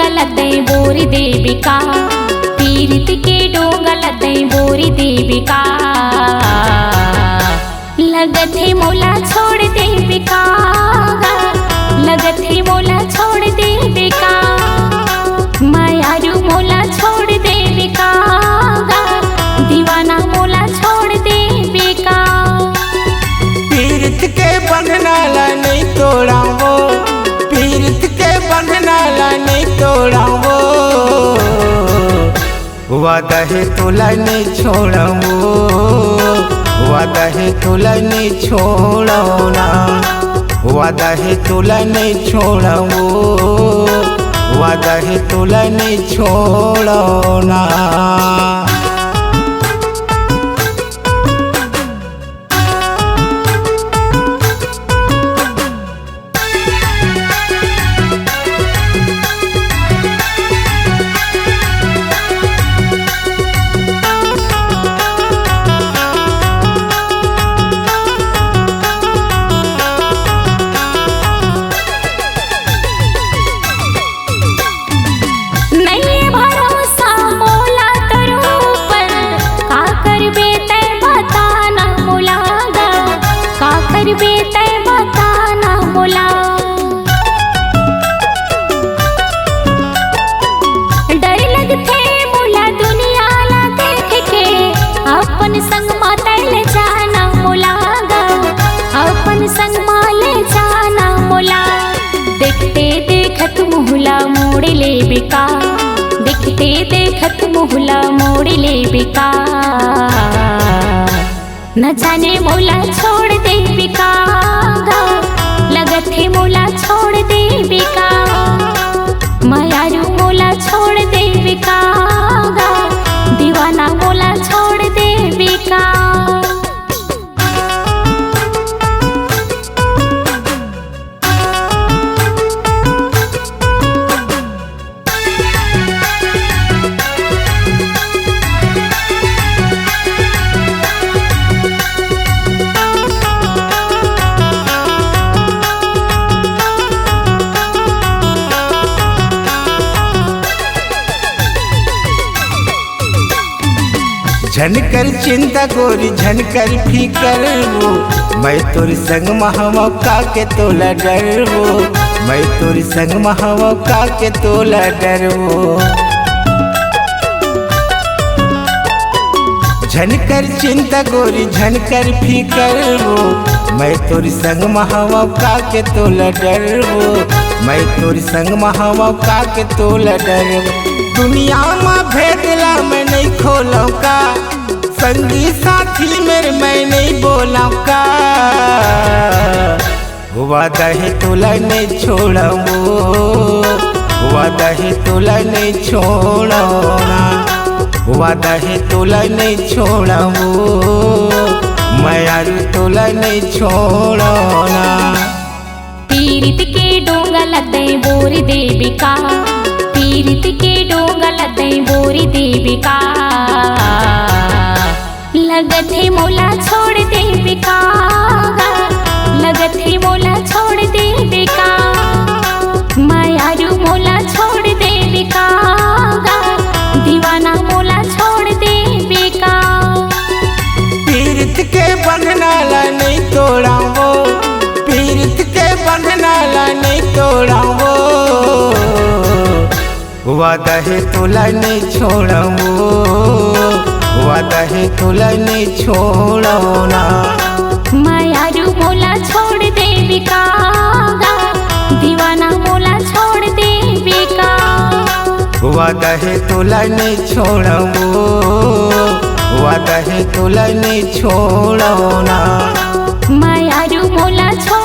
लदे बोरी देविका, पीरित के डोंगा लदे बोरी देविका। लगत है मोला छोड़ देविका, लगत है मोला छोड़ देविका। मायारू मोला छोड़ देविका, दीवाना मोला छोड़ देविका। पीरित के बंधना ला नहीं तोड़ा वो, पीरित के बंधना ला नहीं तोड़ा वो। वादा है तोला नहीं छोड़ा वो, वादा है तोला नहीं छोड़ो ना, वादा है तोला नहीं छोड़ा वो, वादा है तोला नहीं छोड़ो ना। संग मातल जाना मुलागा, अपन संग माले जाना मुला। देखते देखत मुहला मोड़ ले बिका, देखते देखत मुहला मोड़ ले बिका। न जाने मोला छोड़ दे बिका, लगत है मोला छोड़ दे बिका। मायारू मोला छोड़ दे बिका, दीवाना मोला छोड़ दे बिका। झनकर चिंता गोरी झनकर फिकर वो, मैं तोर संग महामौका के तोला डर वो, मैं तोर संग महामौका के तोला डर वो। झनकर चिंता गोरी झनकर फिकर वो, मैं तोर संग महामौका के तोला डर वो, मैं तोर संग महामौका के तोला डर वो। दुनिया में भेदला मैं नहीं खोलूं का, संगी साथी मेरे मैं नहीं बोलां का। वादा है तोला नहीं छोड़ा वो, वादा है तोला नहीं छोड़ो ना, वादा है तोला नहीं छोड़ा वो, मायारू तोला नहीं छोड़ो ना। पीरित के डोंगा लदे बोरी देविका, पीरित के डोंगा लदे बोरी देविका। लगत है मोला छोड़ देविका, लगत है मोला छोड़ देविका। मायारू मोला छोड़ देविका, दीवाना मोला छोड़ देविका। पीरित के बंधना ला नहीं तोड़ा वो, पीरित के बंधना ला नहीं तोड़ा वो। वादा है तोला नहीं छोड़ा वो, वादा है तोला नहीं छोड़ो ना। मायारू मोला छोड़ देविका, दीवाना मोला छोड़ देविका। वादा है तोला नहीं छोड़ा वो, वादा है तोला नहीं छोड़ो ना। मायारू मोला छोड़